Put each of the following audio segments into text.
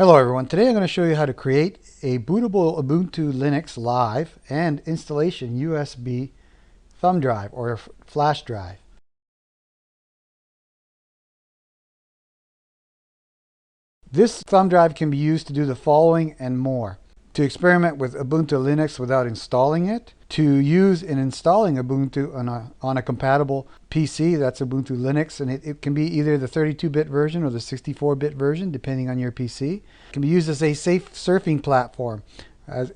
Hello everyone, today I'm going to show you how to create a bootable Ubuntu Linux live and installation USB thumb drive or flash drive. This thumb drive can be used to do the following and more. To experiment with Ubuntu Linux without installing it, to use in installing Ubuntu on a compatible PC, that's Ubuntu Linux, and it can be either the 32-bit version or the 64-bit version, depending on your PC. It can be used as a safe surfing platform,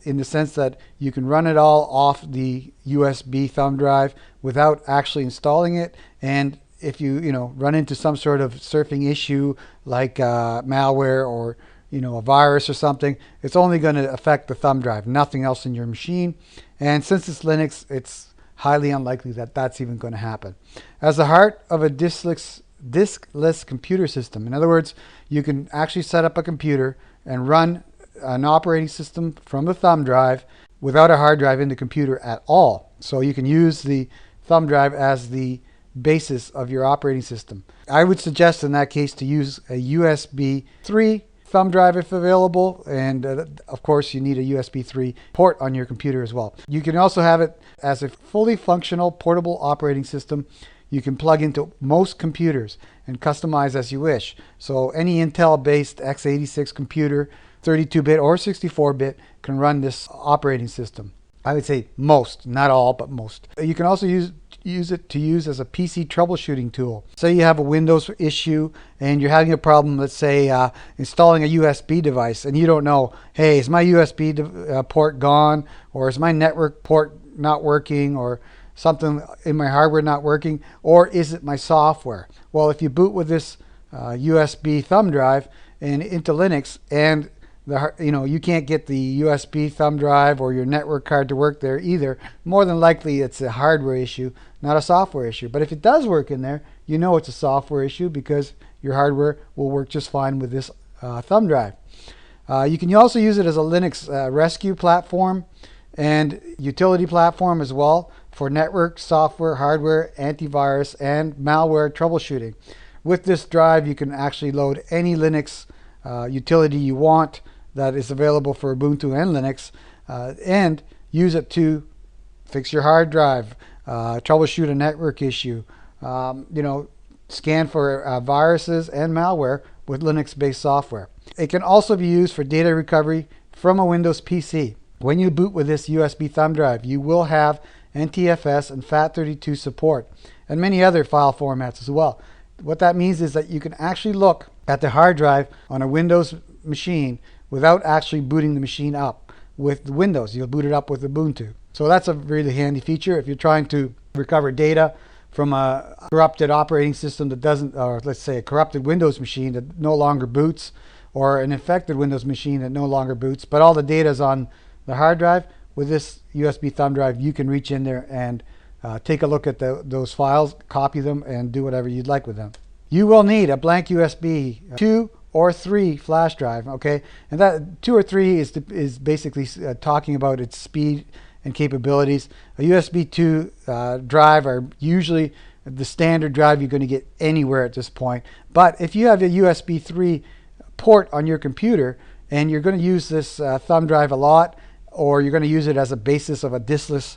in the sense that you can run it all off the USB thumb drive without actually installing it, and if you run into some sort of surfing issue like malware or a virus or something, it's only going to affect the thumb drive, nothing else in your machine. And since it's Linux, it's highly unlikely that that's even going to happen. As the heart of a diskless computer system, in other words, you can actually set up a computer and run an operating system from the thumb drive without a hard drive in the computer at all. So you can use the thumb drive as the basis of your operating system. I would suggest in that case to use a USB 3 thumb drive if available, and of course you need a USB 3 port on your computer as well. You can also have it as a fully functional portable operating system. You can plug into most computers and customize as you wish. So any Intel based x86 computer, 32-bit or 64-bit, can run this operating system. I would say most, not all, but most. You can also use it as a PC troubleshooting tool. Say you have a Windows issue and you're having a problem, let's say installing a USB device, and you don't know, hey, is my USB port gone, or is my network port not working, or something in my hardware not working, or is it my software? Well, if you boot with this USB thumb drive and into Linux, and you can't get the USB thumb drive or your network card to work there either, more than likely it's a hardware issue, not a software issue. But if it does work in there, you know it's a software issue because your hardware will work just fine with this thumb drive. You can also use it as a Linux rescue platform and utility platform as well for network, software, hardware, antivirus, and malware troubleshooting. With this drive, you can actually load any Linux utility you want that is available for Ubuntu and Linux, and use it to fix your hard drive, troubleshoot a network issue, scan for viruses and malware with Linux-based software. It can also be used for data recovery from a Windows PC. When you boot with this USB thumb drive, you will have NTFS and FAT32 support, and many other file formats as well. What that means is that you can actually look at the hard drive on a Windows machine without actually booting the machine up with Windows. You'll boot it up with Ubuntu. So that's a really handy feature if you're trying to recover data from a corrupted operating system that doesn't, or let's say a corrupted Windows machine that no longer boots, or an infected Windows machine that no longer boots, but all the data is on the hard drive. With this USB thumb drive, you can reach in there and take a look at those files, copy them, and do whatever you'd like with them. You will need a blank USB 2 or 3 flash drive, okay? And that 2 or 3 is basically talking about its speed and capabilities. A USB 2 drive are usually the standard drive you're going to get anywhere at this point. But if you have a USB 3 port on your computer and you're going to use this thumb drive a lot, or you're going to use it as a basis of a diskless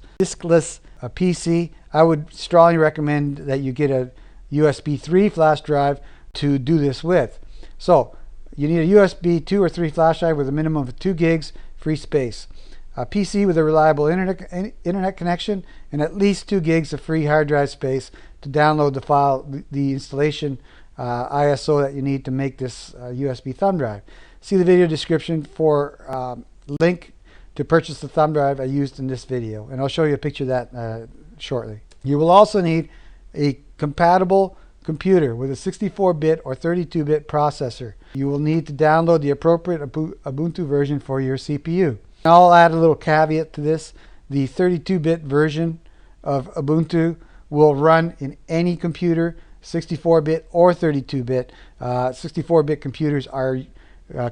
PC, I would strongly recommend that you get a USB 3 flash drive to do this with. So you need a USB 2 or 3 flash drive with a minimum of 2 gigs free space, a PC with a reliable internet connection, and at least 2 gigs of free hard drive space to download the file, the installation ISO that you need to make this USB thumb drive. See the video description for link to purchase the thumb drive I used in this video, and I'll show you a picture of that shortly. You will also need a compatible computer with a 64-bit or 32-bit processor. You will need to download the appropriate Ubuntu version for your CPU. I'll add a little caveat to this. The 32-bit version of Ubuntu will run in any computer, 64-bit or 32-bit. 64-bit computers are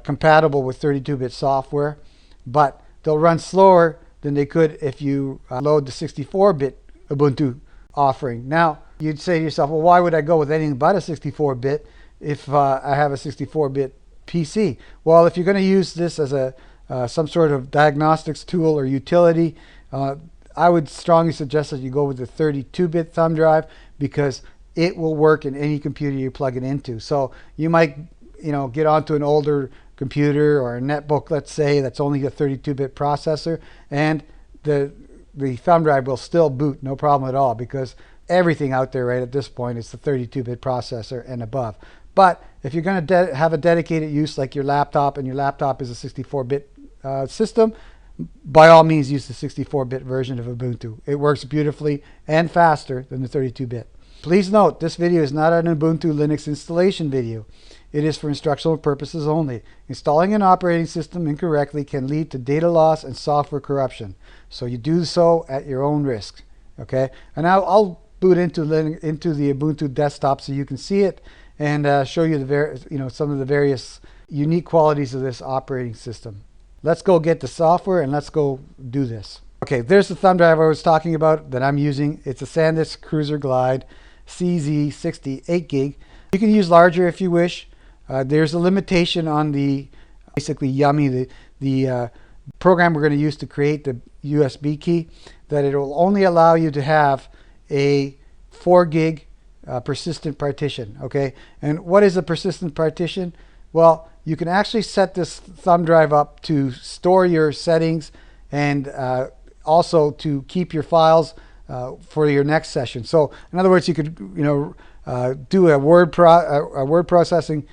compatible with 32-bit software, but they'll run slower than they could if you load the 64-bit Ubuntu offering. Now, you'd say to yourself, well, why would I go with anything but a 64-bit if I have a 64-bit PC. Well, if you're going to use this as a some sort of diagnostics tool or utility, I would strongly suggest that you go with the 32-bit thumb drive, because it will work in any computer you plug it into. So you might, get onto an older computer or a netbook, let's say, that's only a 32-bit processor, and the thumb drive will still boot, no problem at all, because everything out there right at this point is the 32-bit processor and above. But if you're going to have a dedicated use like your laptop, and your laptop is a 64-bit system, by all means use the 64-bit version of Ubuntu. It works beautifully and faster than the 32-bit. Please note, this video is not an Ubuntu Linux installation video. It is for instructional purposes only. Installing an operating system incorrectly can lead to data loss and software corruption. So you do so at your own risk. Okay? And now I'll boot into the Ubuntu desktop so you can see it, and show you some of the various unique qualities of this operating system. Let's go get the software and let's go do this. Okay, there's the thumb drive I was talking about that I'm using. It's a SanDisk Cruiser Glide CZ60 8 gig. You can use larger if you wish. There's a limitation on the basically Yummy, the program we're going to use to create the USB key, that it will only allow you to have a 4 gig persistent partition. Okay, and what is a persistent partition? Well, you can actually set this thumb drive up to store your settings, and also to keep your files for your next session. So in other words, you could do a word processing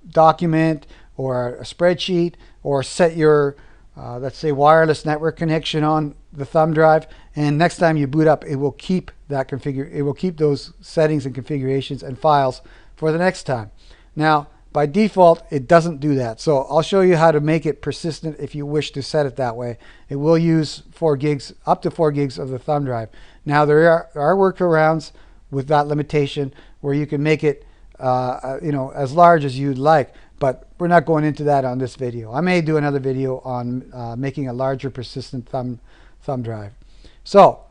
document or a spreadsheet, or set your let's say wireless network connection on the thumb drive, and next time you boot up, it will keep that it will keep those settings and configurations and files for the next time. Now, by default, it doesn't do that. So I'll show you how to make it persistent if you wish to set it that way. It will use 4 gigs, up to 4 gigs of the thumb drive. Now, there are workarounds with that limitation where you can make it as large as you'd like, but we're not going into that on this video. I may do another video on making a larger persistent thumb drive. So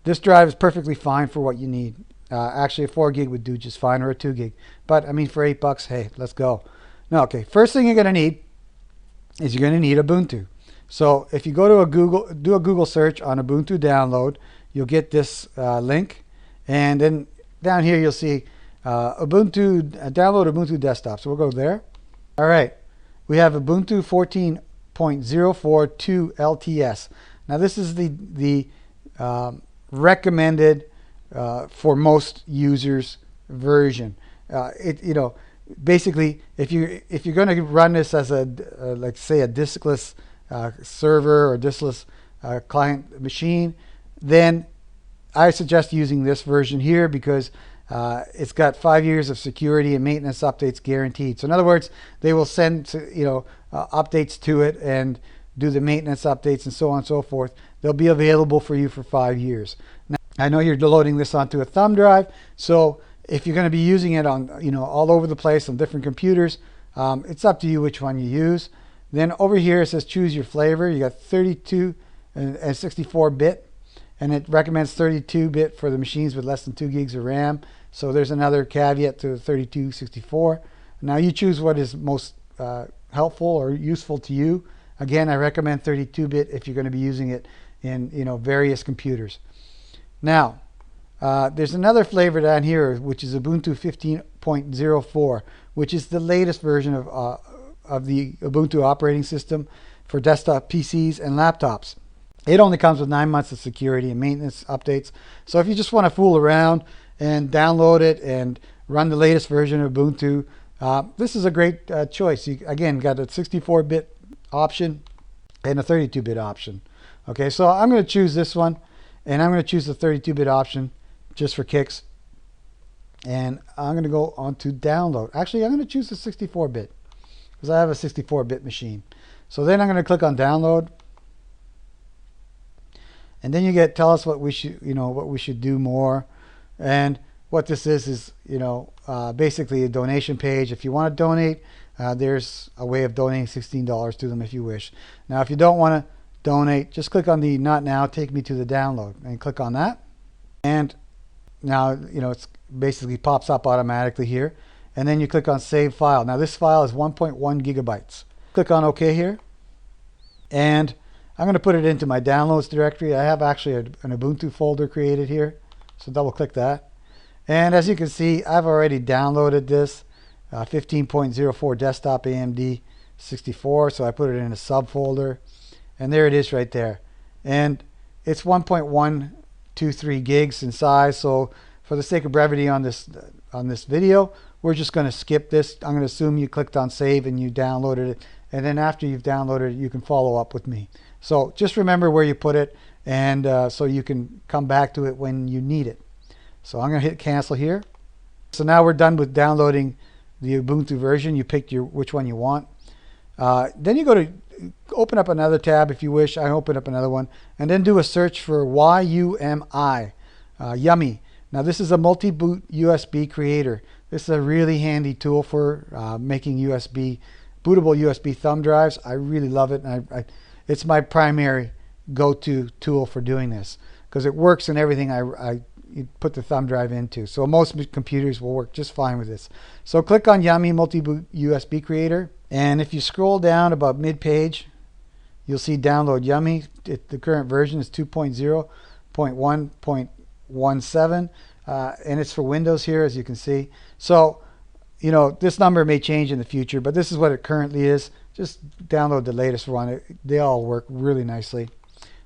this drive is perfectly fine for what you need. Actually, a 4 gig would do just fine, or a 2 gig. But I mean, for $8, hey, let's go. Now, okay, first thing you're going to need is you're going to need Ubuntu. So if you go to do a Google search on Ubuntu download, you'll get this link, and then down here you'll see download Ubuntu desktop. So we'll go there. All right, we have Ubuntu 14.042 LTS. Now this is the recommended for most users version. Basically, if you're going to run this as a like say a diskless server or diskless client machine, then I suggest using this version here, because it's got 5 years of security and maintenance updates guaranteed. So in other words, they will send updates to it and do the maintenance updates and so on and so forth. They'll be available for you for 5 years. Now, I know you're loading this onto a thumb drive, so if you're going to be using it on all over the place on different computers, it's up to you which one you use. Then over here it says choose your flavor. You got 32 and 64-bit, and it recommends 32-bit for the machines with less than 2 gigs of RAM. So there's another caveat to 32/64. Now you choose what is most helpful or useful to you. Again, I recommend 32-bit if you're going to be using it in various computers. Now, there's another flavor down here, which is Ubuntu 15.04, which is the latest version of the Ubuntu operating system for desktop PCs and laptops. It only comes with 9 months of security and maintenance updates. So if you just want to fool around and download it and run the latest version of Ubuntu, this is a great choice. You, again, got a 64-bit option and a 32-bit option. Okay, so I'm going to choose this one, and I'm going to choose the 32-bit option just for kicks. And I'm going to go on to download. Actually, I'm going to choose the 64-bit because I have a 64-bit machine. So then I'm going to click on download. And then you tell us what we should, what we should do more. And what this is basically a donation page. If you want to donate, there's a way of donating $16 to them if you wish. Now, if you don't want to donate, just click on the not now, take me to the download, and click on that. And now, it's basically pops up automatically here. and then you click on Save File. Now this file is 1.1 gigabytes. Click on OK here, and I'm going to put it into my Downloads directory. I have actually an Ubuntu folder created here, so double click that. And as you can see, I've already downloaded this 15.04 desktop AMD 64, so I put it in a subfolder, and there it is right there. And it's 1.123 gigs in size, so for the sake of brevity on this video, we're just going to skip this. I'm going to assume you clicked on save and you downloaded it, and then after you've downloaded it, you can follow up with me. So just remember where you put it, and so you can come back to it when you need it. So I'm going to hit cancel here. So now we're done with downloading the Ubuntu version. You picked which one you want. Then you go to open up another tab if you wish. I open up another one, and then do a search for YUMI, Yummy. Now this is a Multiboot USB Creator. This is a really handy tool for making bootable USB thumb drives. I really love it, and it's my primary go-to tool for doing this because it works in everything I put the thumb drive into. So most computers will work just fine with this. So click on Yummy Multiboot USB Creator, and if you scroll down about mid-page, you'll see Download Yummy. The current version is 2.0.1.17, and it's for Windows here, as you can see. So, you know, this number may change in the future, but this is what it currently is. Just download the latest one. They all work really nicely.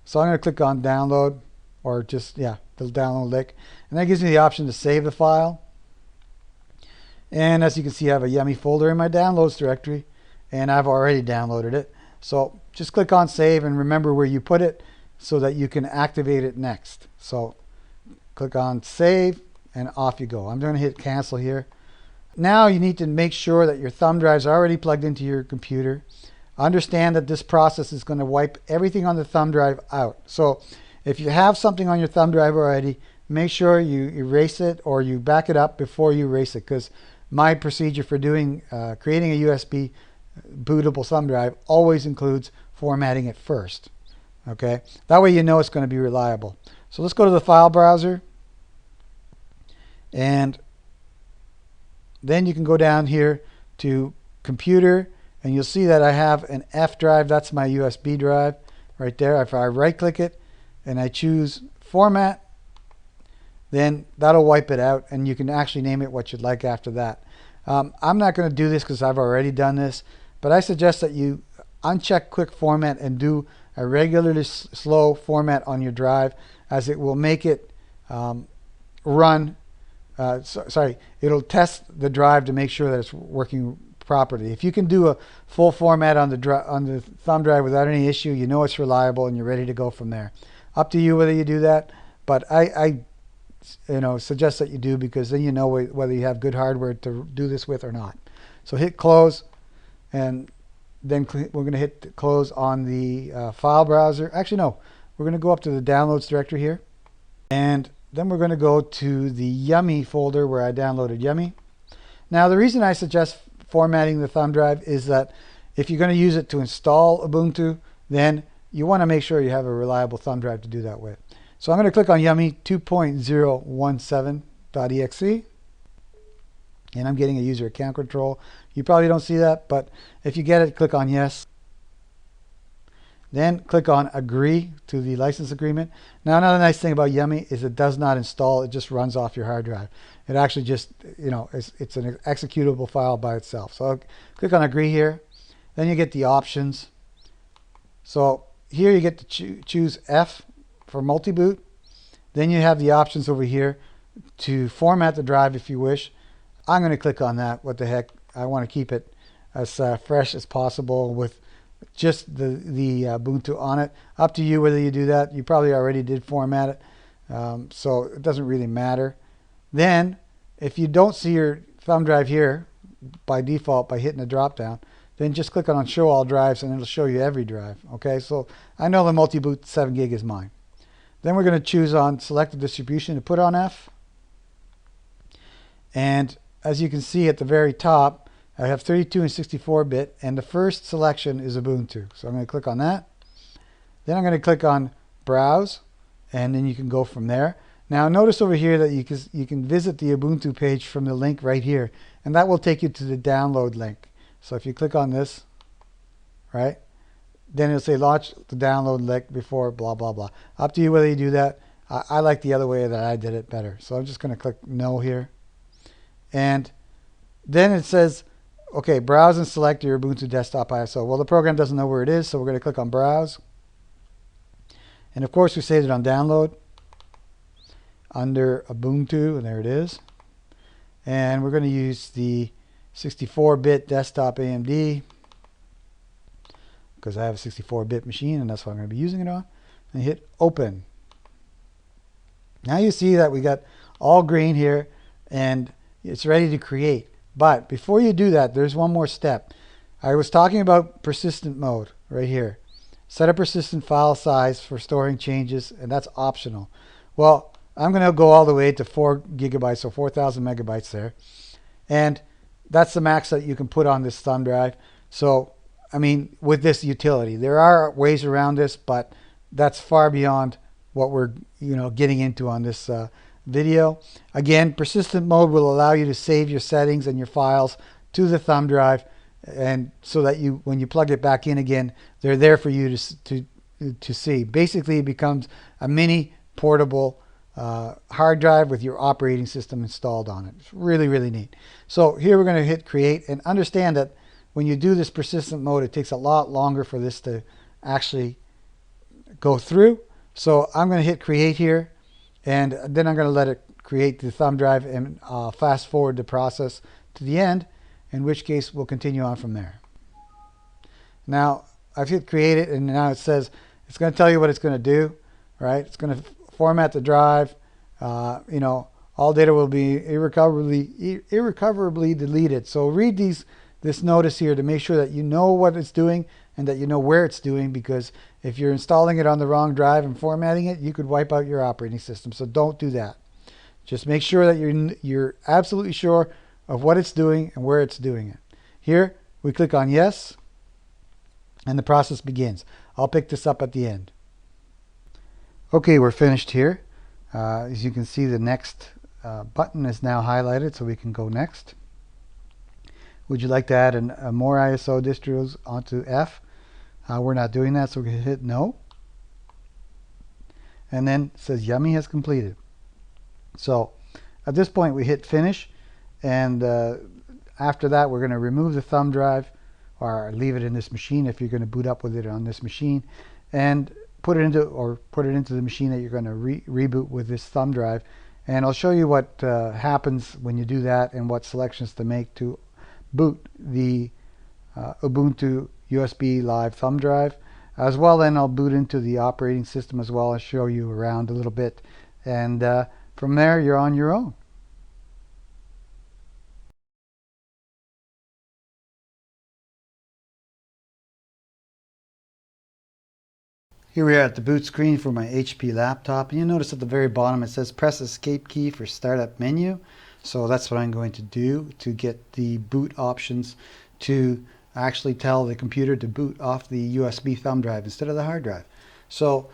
So I'm going to click on Download, or just, yeah, the download link. And that gives me the option to save the file. And as you can see, I have a Yummy folder in my Downloads directory, and I've already downloaded it. So just click on Save and remember where you put it so that you can activate it next. So click on Save, and off you go. I'm going to hit Cancel here. Now you need to make sure that your thumb drive is already plugged into your computer. Understand that this process is going to wipe everything on the thumb drive out. So if you have something on your thumb drive already, make sure you erase it or you back it up before you erase it, because my procedure for doing creating a USB bootable thumb drive always includes formatting it first. Okay, that way you know it's going to be reliable. So let's go to the file browser, and then you can go down here to Computer, and you'll see that I have an F drive. That's my USB drive right there. If I right click it and I choose Format, then that'll wipe it out, and you can actually name it what you'd like after that. I'm not going to do this because I've already done this, but I suggest that you uncheck Quick Format and do a regularly slow format on your drive, as it will make it run. It'll test the drive to make sure that it's working properly. If you can do a full format on the thumb drive without any issue, you know it's reliable and you're ready to go from there. Up to you whether you do that, but I suggest that you do, because then you know whether you have good hardware to do this with or not. So hit Close, and then we're going to hit Close on the file browser. Actually, no, we're going to go up to the Downloads directory here, and then we're going to go to the Yummy folder where I downloaded Yummy. Now, the reason I suggest formatting the thumb drive is that if you're going to use it to install Ubuntu, then you want to make sure you have a reliable thumb drive to do that with. So I'm going to click on Yummy 2.017.exe, and I'm getting a user account control. You probably don't see that, but if you get it, click on Yes. Then click on Agree to the license agreement. Now, another nice thing about Yummy is it does not install. It just runs off your hard drive. It actually just, it's an executable file by itself. So I'll click on Agree here. Then you get the options. So here you get to choose F for Multiboot. Then you have the options over here to format the drive if you wish. I'm going to click on that. What the heck? I want to keep it as fresh as possible with just the Ubuntu on it. Up to you whether you do that. You probably already did format it, so it doesn't really matter. Then if you don't see your thumb drive here by default by hitting the drop down, then just click on Show All Drives and it'll show you every drive. Okay, so I know the Multiboot 7 gig is mine. Then we're going to choose on Select the Distribution to put on F, and as you can see at the very top, I have 32 and 64-bit, and the first selection is Ubuntu. So I'm going to click on that. Then I'm going to click on Browse, and then you can go from there. Now notice over here that you can visit the Ubuntu page from the link right here, and that will take you to the download link. So if you click on this, right, then it'll say launch the download link before blah blah blah. Up to you whether you do that. I like the other way that I did it better. So I'm just going to click no here. And then it says, okay, browse and select your Ubuntu desktop ISO. Well, the program doesn't know where it is, so we're going to click on browse. And of course, we saved it on download under Ubuntu, and there it is. And we're going to use the 64-bit desktop AMD because I have a 64-bit machine, and that's what I'm going to be using it on. And hit open. Now you see that we got all green here, and it's ready to create. But before you do that, there's one more step. I was talking about persistent mode right here. Set a persistent file size for storing changes, and that's optional. Well, I'm going to go all the way to 4 gigabytes, so 4,000 megabytes there. And that's the max that you can put on this thumb drive. So, I mean, with this utility, there are ways around this, but that's far beyond what we're getting into on this video. Again, persistent mode will allow you to save your settings and your files to the thumb drive, and so that when you plug it back in again, they're there for you to see. Basically, it becomes a mini portable hard drive with your operating system installed on it. It's really, really neat. So here we're going to hit create, and understand that when you do this persistent mode, it takes a lot longer for this to actually go through. So I'm going to hit create here, and then I'm going to let it create the thumb drive and fast forward the process to the end, in which case we'll continue on from there. Now I've hit create it, and now it says it's going to tell you what it's going to do, right? It's going to format the drive. All data will be irrecoverably deleted. So read this notice here to make sure that you know what it's doing and that you know where it's doing, because if you're installing it on the wrong drive and formatting it, you could wipe out your operating system. So don't do that. Just make sure that you're absolutely sure of what it's doing and where it's doing it. Here we click on yes, and the process begins. I'll pick this up at the end. Okay, we're finished here. As you can see, the next button is now highlighted, so we can go next. Would you like to add more ISO distros onto F? We're not doing that, so we're going to hit no. And then it says Yummy has completed. So at this point we hit finish, and after that we're going to remove the thumb drive, or leave it in this machine if you're going to boot up with it on this machine, and put it into the machine that you're going to reboot with this thumb drive. And I'll show you what happens when you do that and what selections to make to boot the Ubuntu USB Live thumb drive as well. Then I'll boot into the operating system as well and show you around a little bit, and from there you're on your own. Here we are at the boot screen for my HP laptop, and you notice at the very bottom it says press escape key for startup menu. So that's what I'm going to do to get the boot options to actually tell the computer to boot off the USB thumb drive instead of the hard drive. So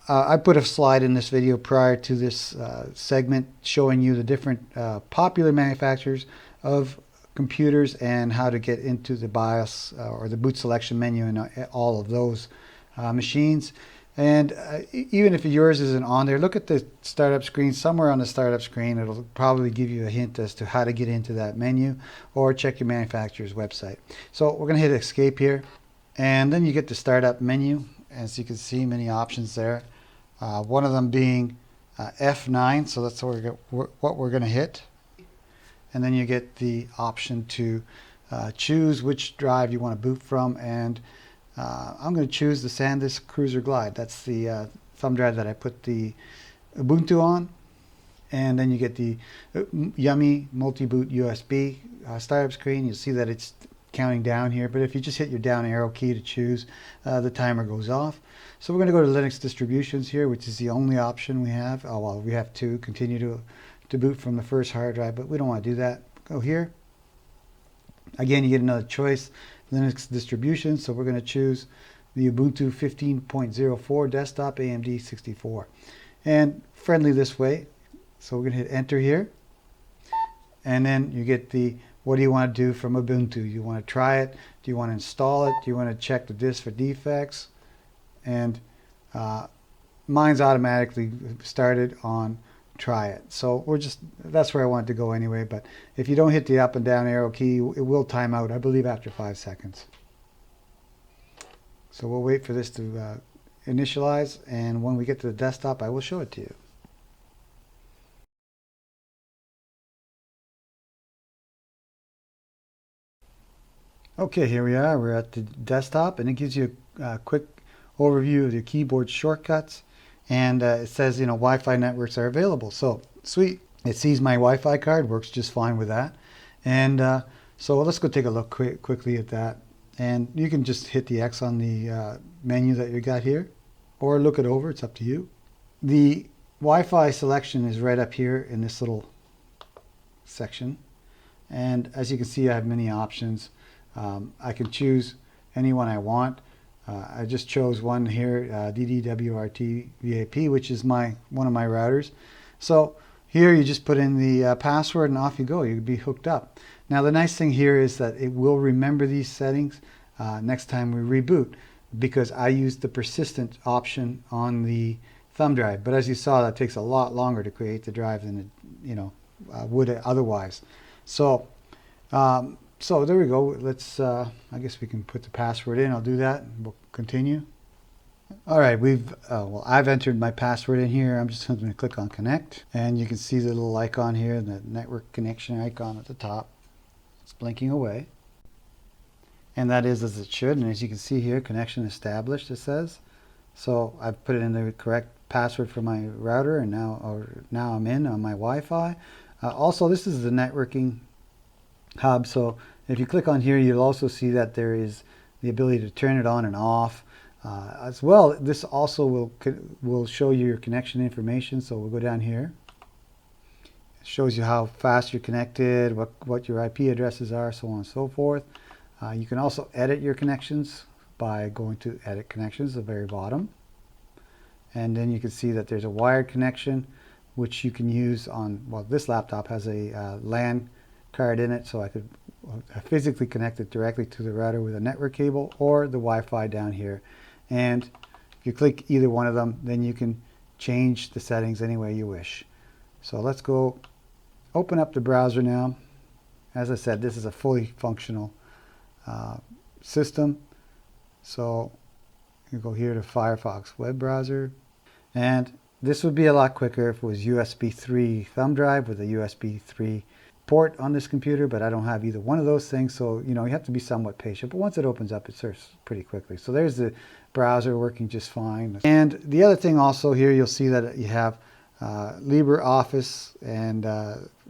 I put a slide in this video prior to this segment showing you the different popular manufacturers of computers and how to get into the BIOS or the boot selection menu in all of those machines. And even if yours isn't on there, look at the startup screen. Somewhere on the startup screen it'll probably give you a hint as to how to get into that menu, or check your manufacturer's website. So we're going to hit escape here, and then you get the startup menu. As you can see, many options there, one of them being F9, so that's what we're going to hit. And then you get the option to choose which drive you want to boot from, and I'm going to choose the SanDisk Cruiser Glide. That's the thumb drive that I put the Ubuntu on. And then you get the Yummy Multiboot USB startup screen. You'll see that it's counting down here, but if you just hit your down arrow key to choose, the timer goes off. So we're going to go to Linux distributions here, which is the only option we have. Oh, well, we have to continue to boot from the first hard drive, but we don't want to do that. Go here. Again, you get another choice, Linux distribution. So we're going to choose the Ubuntu 15.04 desktop AMD 64, and friendly this way. So we're going to hit enter here, and then you get the what do you want to do from Ubuntu? Do you want to try it? Do you want to install it? Do you want to check the disk for defects? And mine's automatically started on try it. So that's where I want it to go anyway. But if you don't hit the up and down arrow key, it will time out, I believe, after 5 seconds. So we'll wait for this to initialize, and when we get to the desktop, I will show it to you. Okay, here we are. We're at the desktop, and it gives you a quick overview of the keyboard shortcuts, and it says, Wi-Fi networks are available. So sweet. It sees my Wi-Fi card, works just fine with that. And so let's go take a look quickly at that. And you can just hit the X on the menu that you got here, or look it over. It's up to you. The Wi-Fi selection is right up here in this little section. And as you can see, I have many options. I can choose any one I want. I just chose one here, DDWRT VAP, which is one of my routers. So here you just put in the password and off you go. You'll be hooked up. Now the nice thing here is that it will remember these settings next time we reboot, because I used the persistent option on the thumb drive. But as you saw, that takes a lot longer to create the drive than it would otherwise. So so there we go. Let's I guess we can put the password in. I'll do that. We'll continue. All right, well, I've entered my password in here. I'm just going to click on connect, and you can see the little icon here, the network connection icon at the top. It's blinking away, and that is as it should. And as you can see here, connection established, it says. So I've put in the correct password for my router, and now I'm in on my Wi-Fi. Also, this is the networking hub. So if you click on here, you'll also see that there is the ability to turn it on and off. As well, this also will show you your connection information. So we'll go down here. It shows you how fast you're connected, what your IP addresses are, so on and so forth. You can also edit your connections by going to Edit Connections at the very bottom. And then you can see that there's a wired connection, which you can use on, well, this laptop has a LAN card in it, so I could physically connect it directly to the router with a network cable, or the Wi-Fi down here. And if you click either one of them, then you can change the settings any way you wish. So let's go open up the browser now. As I said, this is a fully functional system. So you go here to Firefox web browser, and this would be a lot quicker if it was USB 3 thumb drive with a USB 3 port on this computer, but I don't have either one of those things, so you have to be somewhat patient. But once it opens up, it starts pretty quickly. So there's the browser working just fine. And the other thing also here, you'll see that you have LibreOffice, and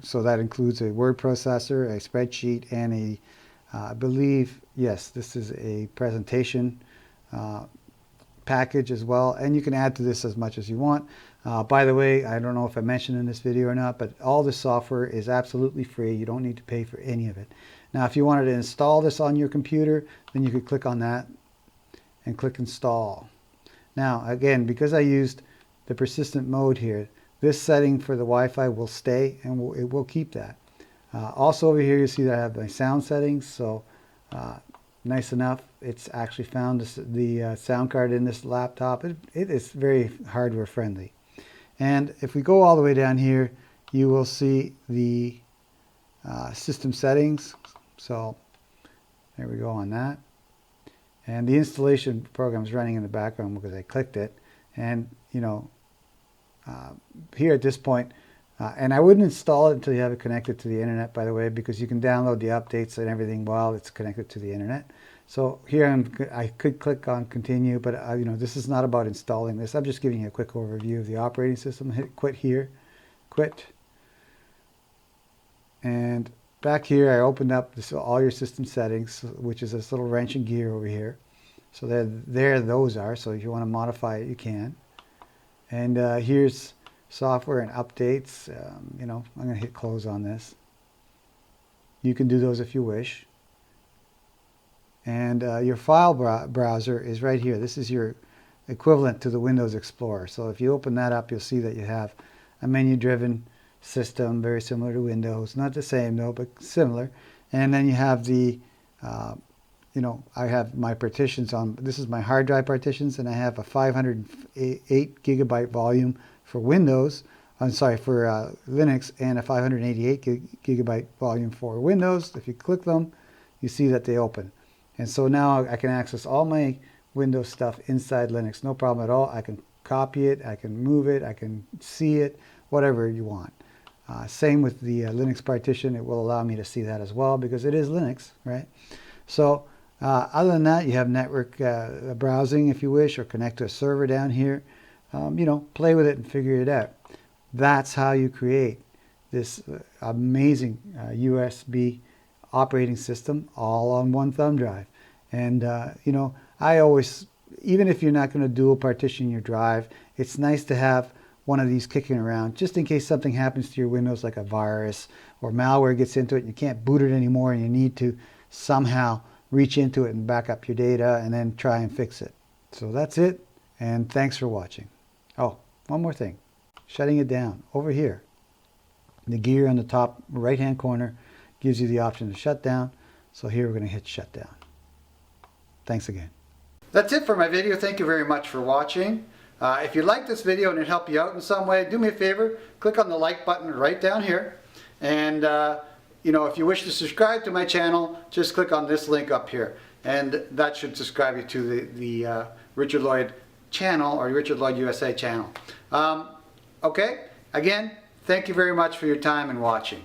so that includes a word processor, a spreadsheet, and I believe, yes, this is a presentation package as well, and you can add to this as much as you want. By the way, I don't know if I mentioned in this video or not, but all this software is absolutely free. You don't need to pay for any of it. Now, if you wanted to install this on your computer, then you could click on that and click install. Now, again, because I used the persistent mode here, this setting for the Wi-Fi will stay, and it will keep that. Also over here, you see that I have my sound settings, so nice enough. It's actually found the sound card in this laptop. It is very hardware friendly. And if we go all the way down here, you will see the system settings. So there we go on that. And the installation program is running in the background because I clicked it. And here at this point, and I wouldn't install it until you have it connected to the internet, by the way, because you can download the updates and everything while it's connected to the internet. So here I could click on continue, but this is not about installing this. I'm just giving you a quick overview of the operating system. Hit quit here, quit. And back here I opened up all your system settings, which is this little wrench and gear over here. So there those are. So if you want to modify it, you can. And here's software and updates. I'm going to hit close on this. You can do those if you wish. And your file browser is right here. This is your equivalent to the Windows Explorer. So if you open that up, you'll see that you have a menu-driven system, very similar to Windows. Not the same though, but similar. And then you have the, I have my partitions on, this is my hard drive partitions, and I have a 508 gigabyte volume for Windows, I'm sorry, for Linux, and a 588 gigabyte volume for Windows. If you click them, you see that they open. And so now I can access all my Windows stuff inside Linux, no problem at all. I can copy it, I can move it, I can see it, whatever you want. Same with the Linux partition, it will allow me to see that as well because it is Linux, right? So other than that, you have network browsing if you wish, or connect to a server down here. Play with it and figure it out. That's how you create this amazing USB operating system all on one thumb drive. And I always, even if you're not going to dual partition your drive, it's nice to have one of these kicking around just in case something happens to your Windows, like a virus or malware gets into it and you can't boot it anymore and you need to somehow reach into it and back up your data and then try and fix it. So that's it, and thanks for watching. Oh, one more thing. Shutting it down over here. The gear on the top right hand corner gives you the option to shut down. So here we're going to hit shut down. Thanks again. That's it for my video. Thank you very much for watching. If you like this video and it helped you out in some way, do me a favor, click on the like button right down here. And if you wish to subscribe to my channel, just click on this link up here. And that should subscribe you to the Richard Lloyd channel, or Richard Lloyd USA channel. Okay, again, thank you very much for your time and watching.